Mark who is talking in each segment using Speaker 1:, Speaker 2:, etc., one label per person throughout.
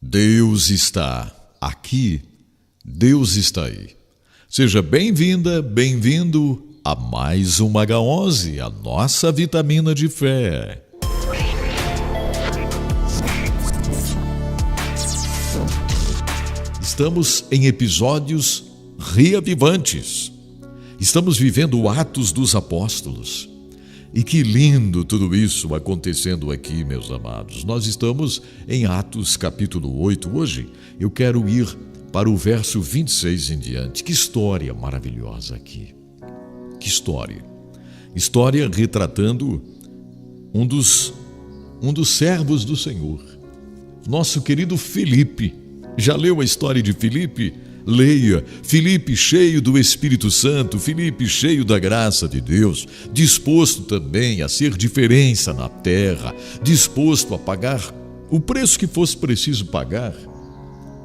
Speaker 1: Deus está aqui, Deus está aí. Seja bem-vinda, bem-vindo a mais uma H11, a nossa vitamina de fé. Estamos em episódios reavivantes. Estamos vivendo Atos dos Apóstolos. E que lindo tudo isso acontecendo aqui, meus amados. Nós estamos em Atos capítulo 8. Hoje eu quero ir para o verso 26 em diante. Que história maravilhosa aqui. Que história. História retratando um dos servos do Senhor. Nosso querido Filipe. Já leu a história de Filipe? Leia. Filipe cheio do Espírito Santo, Filipe cheio da graça de Deus, disposto também a ser diferença na terra, disposto a pagar o preço que fosse preciso pagar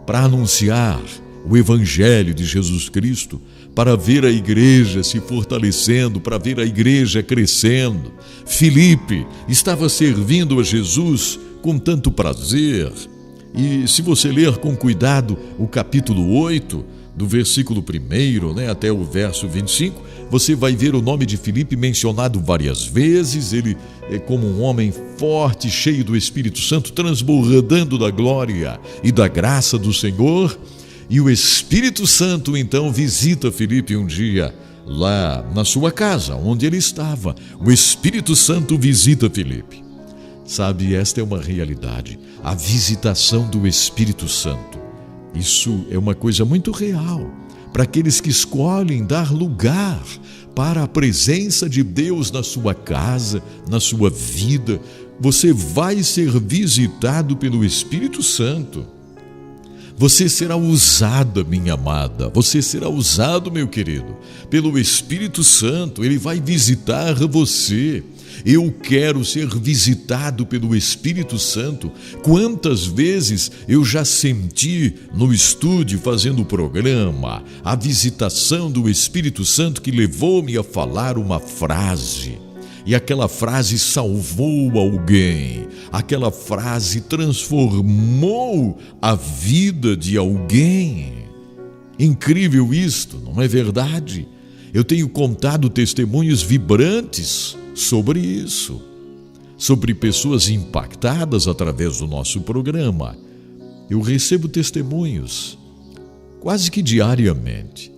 Speaker 1: para anunciar o Evangelho de Jesus Cristo, para ver a igreja se fortalecendo, para ver a igreja crescendo. Filipe estava servindo a Jesus com tanto prazer. E se você ler com cuidado o capítulo 8, do versículo 1, até o verso 25, você vai ver o nome de Filipe mencionado várias vezes. Ele é como um homem forte, cheio do Espírito Santo, transbordando da glória e da graça do Senhor. E o Espírito Santo então visita Filipe um dia lá na sua casa, onde ele estava. O Espírito Santo visita Filipe. Sabe, esta é uma realidade, a visitação do Espírito Santo. Isso é uma coisa muito real para aqueles que escolhem dar lugar para a presença de Deus na sua casa, na sua vida. Você vai ser visitado pelo Espírito Santo. Você será usada, minha amada, você será usado, meu querido, pelo Espírito Santo. Ele vai visitar você. Eu quero ser visitado pelo Espírito Santo. Quantas vezes eu já senti no estúdio fazendo o programa a visitação do Espírito Santo que levou-me a falar uma frase. E aquela frase salvou alguém, aquela frase transformou a vida de alguém. Incrível isto, não é verdade? Eu tenho contado testemunhos vibrantes sobre isso, sobre pessoas impactadas através do nosso programa. Eu recebo testemunhos quase que diariamente,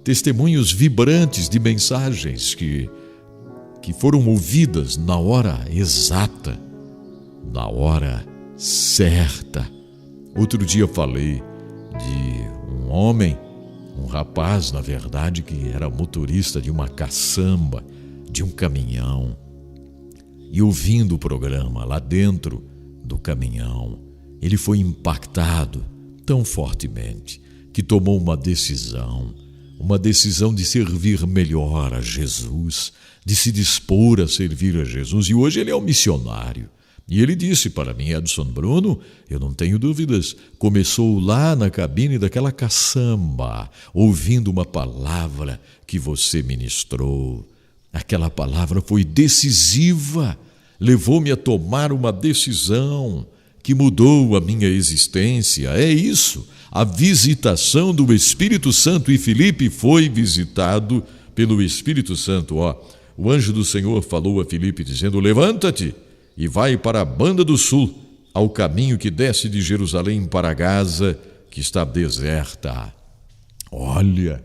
Speaker 1: testemunhos vibrantes de mensagens que foram ouvidas na hora exata, na hora certa. Outro dia falei de um homem, um rapaz, na verdade, que era motorista de uma caçamba, de um caminhão, e ouvindo o programa lá dentro do caminhão, ele foi impactado tão fortemente que tomou uma decisão de servir melhor a Jesus, de se dispor a servir a Jesus, e hoje ele é um missionário. E ele disse para mim: Edson Bruno, eu não tenho dúvidas, começou lá na cabine daquela caçamba, ouvindo uma palavra que você ministrou. Aquela palavra foi decisiva, levou-me a tomar uma decisão que mudou a minha existência. É isso, a visitação do Espírito Santo. E Filipe foi visitado pelo Espírito Santo. O anjo do Senhor falou a Filipe dizendo: levanta-te e vai para a banda do sul, ao caminho que desce de Jerusalém para Gaza, que está deserta. Olha,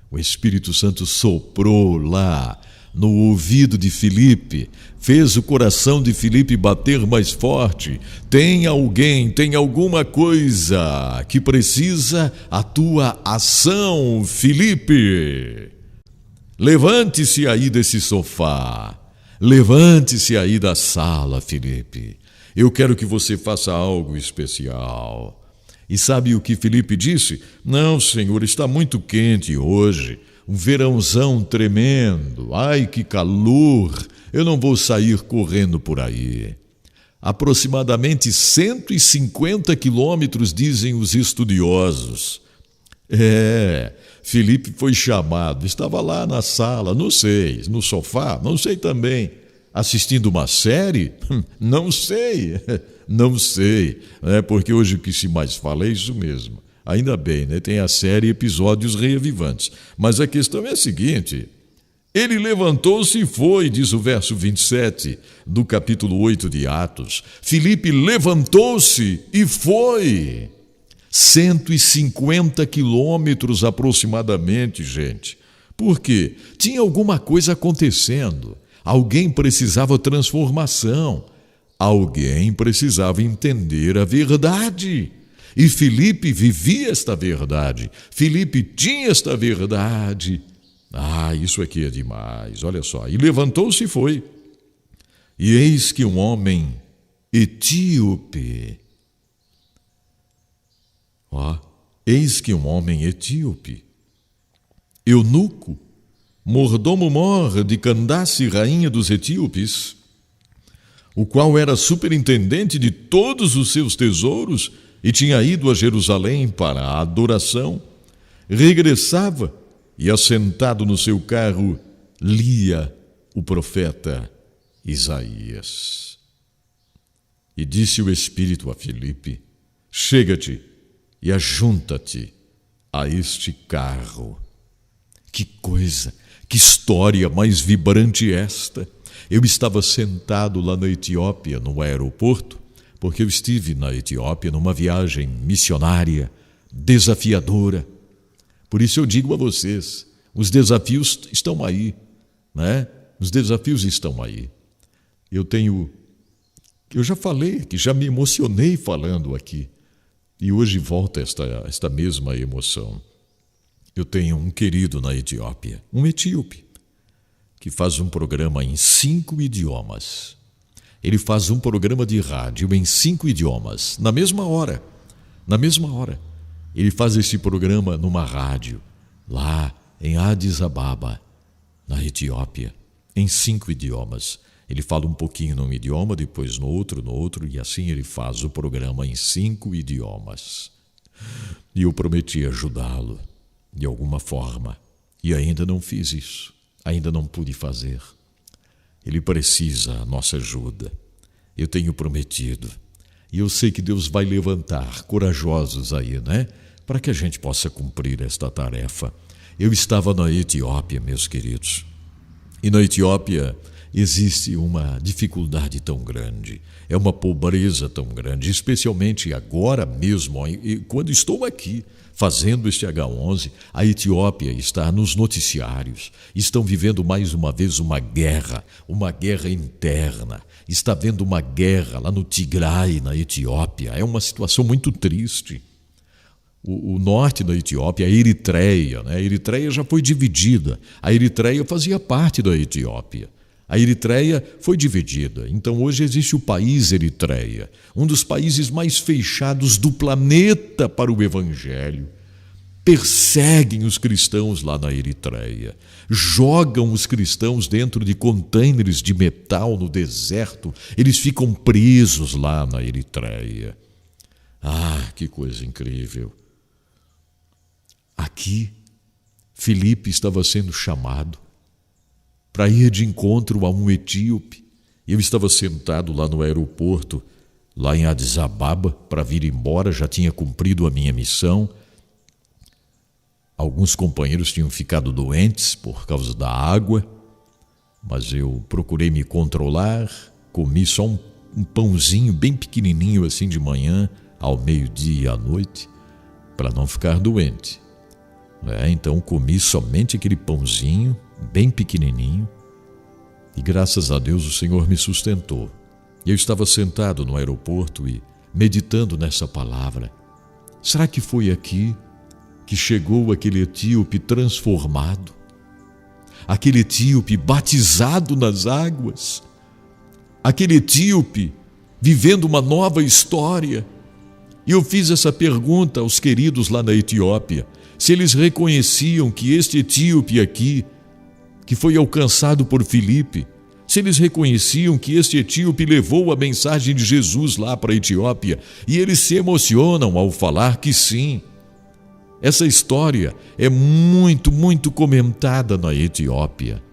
Speaker 1: o Espírito Santo soprou lá no ouvido de Filipe, fez o coração de Filipe bater mais forte. Tem alguém, tem alguma coisa que precisa a tua ação, Filipe. Levante-se aí desse sofá, levante-se aí da sala, Filipe. Eu quero que você faça algo especial. E sabe o que Filipe disse? Não, Senhor, está muito quente hoje. Um verãozão tremendo. Ai, que calor! Eu não vou sair correndo por aí. Aproximadamente 150 quilômetros, dizem os estudiosos. Filipe foi chamado, estava lá na sala, não sei, no sofá, não sei também. Assistindo uma série? Não sei, não sei, porque hoje o que se mais fala é isso mesmo. Ainda bem, tem a série Episódios Reavivantes. Mas a questão é a seguinte: ele levantou-se e foi, diz o verso 27 do capítulo 8 de Atos. Filipe levantou-se e foi. 150 quilômetros aproximadamente, gente. Por quê? Tinha alguma coisa acontecendo. Alguém precisava transformação. Alguém precisava entender a verdade. E Filipe vivia esta verdade. Filipe tinha esta verdade. Isso aqui é demais, olha só. E levantou-se e foi. E eis que um homem etíope. Eis que um homem etíope, eunuco, mordomo-mor de Candace, rainha dos etíopes, o qual era superintendente de todos os seus tesouros e tinha ido a Jerusalém para a adoração, regressava e, assentado no seu carro, lia o profeta Isaías. E disse o Espírito a Filipe: chega-te e ajunta-te a este carro. Que coisa, que história mais vibrante esta! Eu estava sentado lá na Etiópia, no aeroporto, porque eu estive na Etiópia numa viagem missionária, desafiadora. Por isso eu digo a vocês, os desafios estão aí, Os desafios estão aí. Eu já falei aqui, já me emocionei falando aqui. E hoje volta esta mesma emoção. Eu tenho um querido na Etiópia, um etíope, que faz um programa em 5 idiomas. Ele faz um programa de rádio em 5 idiomas, na mesma hora. Ele faz esse programa numa rádio, lá em Addis Ababa, na Etiópia, em 5 idiomas. Ele fala um pouquinho num idioma, depois no outro, e assim ele faz o programa em 5 idiomas. E eu prometi ajudá-lo, de alguma forma, e ainda não fiz isso, ainda não pude fazer. Ele precisa da nossa ajuda. Eu tenho prometido, e eu sei que Deus vai levantar corajosos aí, para que a gente possa cumprir esta tarefa. Eu estava na Etiópia, meus queridos, e na Etiópia existe uma dificuldade tão grande, é uma pobreza tão grande, especialmente agora mesmo, quando estou aqui fazendo este H11, a Etiópia está nos noticiários, estão vivendo mais uma vez uma guerra interna, está havendo uma guerra lá no Tigray, na Etiópia, é uma situação muito triste. O norte da Etiópia, a Eritreia, a Eritreia já foi dividida, a Eritreia fazia parte da Etiópia. A Eritreia foi dividida, então hoje existe o país Eritreia, um dos países mais fechados do planeta para o Evangelho. Perseguem os cristãos lá na Eritreia, jogam os cristãos dentro de contêineres de metal no deserto, eles ficam presos lá na Eritreia. Que coisa incrível! Aqui, Filipe estava sendo chamado para ir de encontro a um etíope. Eu estava sentado lá no aeroporto, lá em Addis Ababa, para vir embora, já tinha cumprido a minha missão. Alguns companheiros tinham ficado doentes por causa da água, mas eu procurei me controlar, comi só um pãozinho bem pequenininho assim de manhã, ao meio-dia e à noite, para não ficar doente. Então comi somente aquele pãozinho, bem pequenininho, e graças a Deus o Senhor me sustentou. Eu estava sentado no aeroporto e meditando nessa palavra. Será que foi aqui que chegou aquele etíope transformado? Aquele etíope batizado nas águas? Aquele etíope vivendo uma nova história? E eu fiz essa pergunta aos queridos lá na Etiópia, se eles reconheciam que este etíope aqui, que foi alcançado por Filipe, se eles reconheciam que este etíope levou a mensagem de Jesus lá para a Etiópia, e eles se emocionam ao falar que sim. Essa história é muito comentada na Etiópia.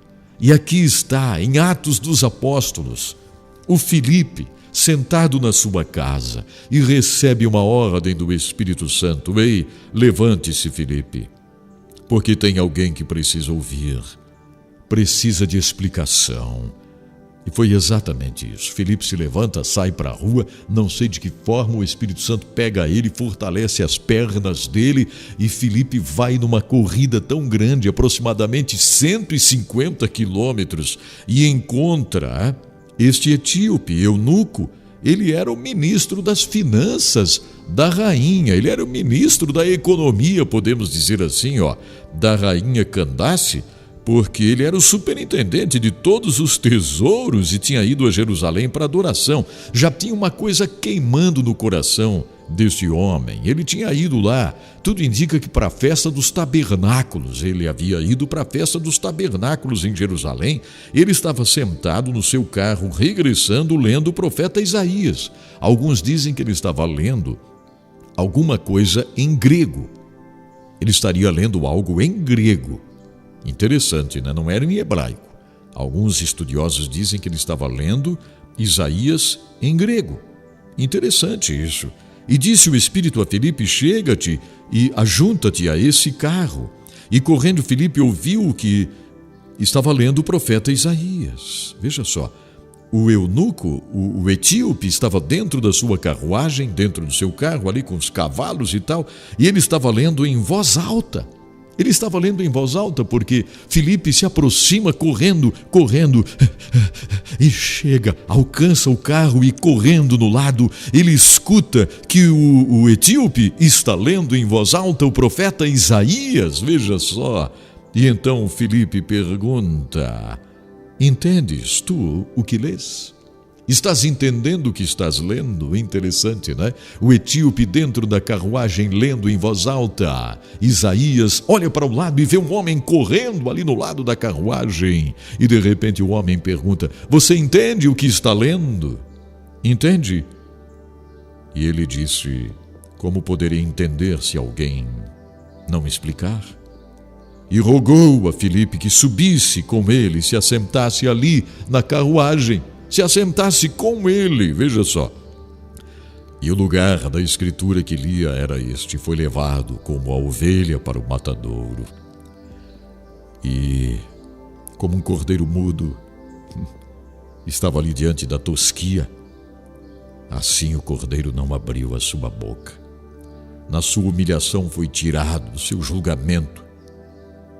Speaker 1: E aqui está, em Atos dos Apóstolos, o Filipe, sentado na sua casa, e recebe uma ordem do Espírito Santo: ei, levante-se, Filipe, porque tem alguém que precisa ouvir, precisa de explicação. E foi exatamente isso. Filipe se levanta, sai para a rua, não sei de que forma o Espírito Santo pega ele, fortalece as pernas dele, e Filipe vai numa corrida tão grande, aproximadamente 150 quilômetros, e encontra este etíope, eunuco. Ele era o ministro das finanças da rainha, ele era o ministro da economia, podemos dizer assim, da rainha Candace, porque ele era o superintendente de todos os tesouros e tinha ido a Jerusalém para adoração. Já tinha uma coisa queimando no coração deste homem. Ele tinha ido lá, tudo indica que para a festa dos tabernáculos. Ele havia ido para a festa dos tabernáculos em Jerusalém. Ele estava sentado no seu carro, regressando, lendo o profeta Isaías. Alguns dizem que ele estava lendo alguma coisa em grego. Ele estaria lendo algo em grego. Interessante, né? Não era em hebraico. Alguns estudiosos dizem que ele estava lendo Isaías em grego. Interessante isso. E disse o Espírito a Filipe: chega-te e ajunta-te a esse carro. E correndo Filipe ouviu o que estava lendo o profeta Isaías. Veja só, o eunuco, o etíope, estava dentro da sua carruagem, dentro do seu carro, ali com os cavalos e tal, e ele estava lendo em voz alta. Ele estava lendo em voz alta porque Filipe se aproxima correndo, e chega, alcança o carro e correndo no lado, ele escuta que o etíope está lendo em voz alta o profeta Isaías, veja só. E então Filipe pergunta: entendes tu o que lês? Estás entendendo o que estás lendo? Interessante, né? O etíope dentro da carruagem lendo em voz alta. Isaías olha para o lado e vê um homem correndo ali no lado da carruagem. E de repente o homem pergunta: você entende o que está lendo? Entende? E ele disse: como poderia entender se alguém não me explicar? E rogou a Filipe que subisse com ele, se assentasse ali na carruagem. Se assentasse com ele, veja só. E o lugar da escritura que lia era este: foi levado como a ovelha para o matadouro. E, como um cordeiro mudo, estava ali diante da tosquia. Assim o cordeiro não abriu a sua boca. Na sua humilhação foi tirado do seu julgamento.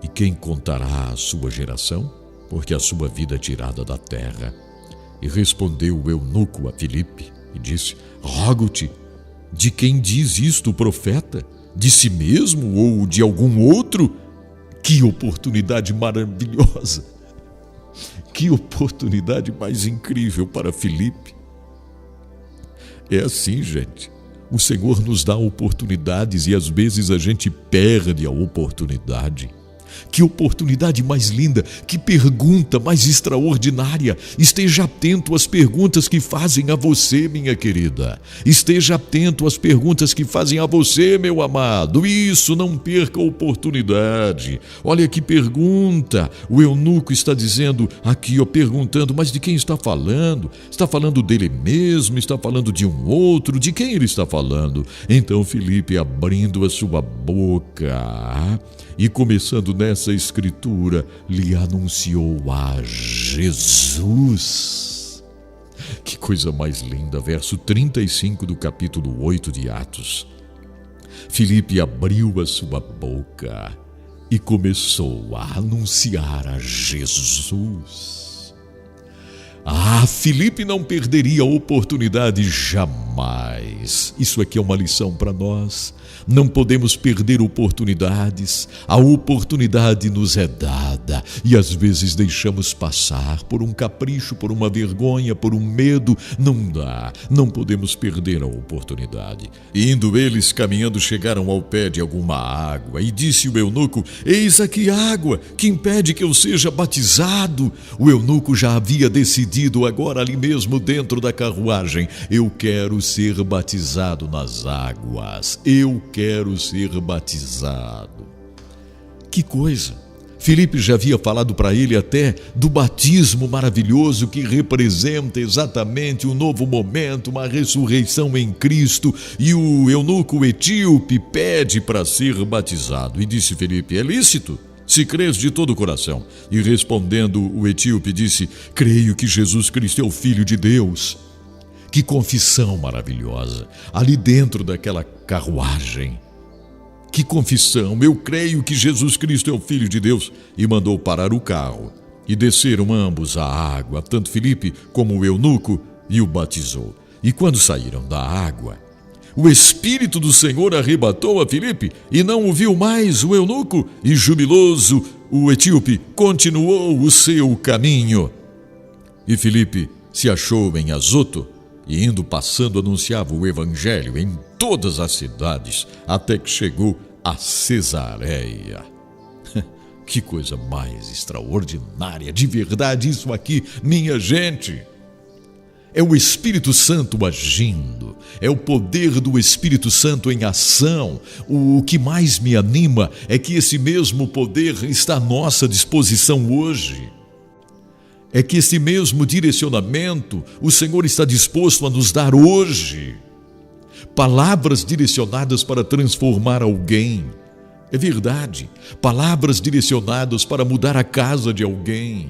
Speaker 1: E quem contará a sua geração? Porque a sua vida é tirada da terra. E respondeu o eunuco a Filipe e disse: rogo-te, de quem diz isto o profeta? De si mesmo ou de algum outro? Que oportunidade maravilhosa! Que oportunidade mais incrível para Filipe! É assim, gente. O Senhor nos dá oportunidades e às vezes a gente perde a oportunidade. Que oportunidade mais linda, que pergunta mais extraordinária. Esteja atento às perguntas que fazem a você, minha querida. Esteja atento às perguntas que fazem a você, meu amado. Isso, não perca a oportunidade. Olha que pergunta. O eunuco está dizendo aqui, perguntando: mas de quem está falando? Está falando dele mesmo? Está falando de um outro? De quem ele está falando? Então Filipe, abrindo a sua boca e começando nessa escritura, lhe anunciou a Jesus. Que coisa mais linda, verso 35 do capítulo 8 de Atos. Filipe abriu a sua boca e começou a anunciar a Jesus. Filipe não perderia a oportunidade jamais. Isso aqui é uma lição para nós. Não podemos perder oportunidades. A oportunidade nos é dada e às vezes deixamos passar por um capricho, por uma vergonha, por um medo. Não dá, não podemos perder a oportunidade. Indo eles caminhando, chegaram ao pé de alguma água e disse o eunuco: eis aqui água, que impede que eu seja batizado? O eunuco já havia decidido agora ali mesmo dentro da carruagem: eu quero ser batizado nas águas, eu quero ser batizado. Que coisa! Filipe já havia falado para ele até do batismo maravilhoso que representa exatamente um novo momento, uma ressurreição em Cristo. E o eunuco etíope pede para ser batizado. E disse Filipe: é lícito, se crês de todo o coração. E respondendo o etíope disse: creio que Jesus Cristo é o Filho de Deus. Que confissão maravilhosa, ali dentro daquela carruagem. Que confissão! Eu creio que Jesus Cristo é o Filho de Deus. E mandou parar o carro. E desceram ambos à água, tanto Filipe como o eunuco, e o batizou. E quando saíram da água, o Espírito do Senhor arrebatou a Filipe, e não o viu mais o eunuco, e jubiloso o etíope continuou o seu caminho. E Filipe se achou em Azoto, e indo passando anunciava o evangelho em todas as cidades, até que chegou a Cesareia. Que coisa mais extraordinária, de verdade isso aqui, minha gente. É o Espírito Santo agindo, é o poder do Espírito Santo em ação. O que mais me anima é que esse mesmo poder está à nossa disposição hoje. É que esse mesmo direcionamento o Senhor está disposto a nos dar hoje. Palavras direcionadas para transformar alguém. É verdade, palavras direcionadas para mudar a casa de alguém,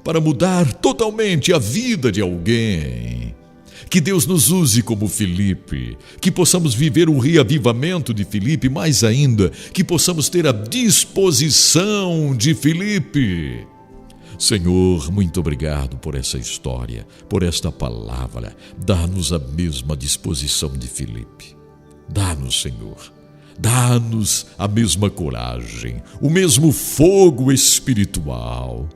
Speaker 1: para mudar totalmente a vida de alguém. Que Deus nos use como Filipe, que possamos viver o reavivamento de Filipe, mais ainda, que possamos ter a disposição de Filipe. Senhor, muito obrigado por essa história, por esta palavra. Dá-nos a mesma disposição de Filipe. Dá-nos, Senhor. Dá-nos a mesma coragem, o mesmo fogo espiritual.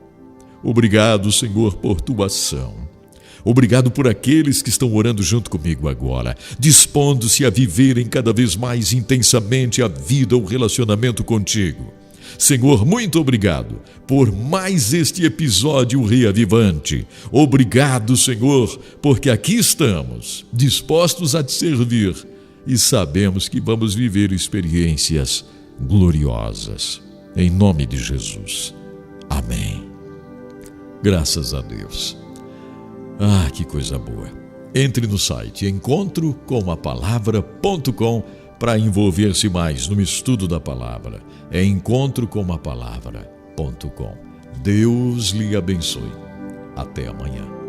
Speaker 1: Obrigado, Senhor, por tua ação. Obrigado por aqueles que estão orando junto comigo agora, dispondo-se a viverem cada vez mais intensamente a vida, o relacionamento contigo. Senhor, muito obrigado por mais este episódio reavivante. Obrigado, Senhor, porque aqui estamos, dispostos a te servir e sabemos que vamos viver experiências gloriosas. Em nome de Jesus. Amém. Graças a Deus. Ah, que coisa boa. Entre no site encontrocomapalavra.com para envolver-se mais no estudo da palavra. É encontrocomapalavra.com. Deus lhe abençoe. Até amanhã.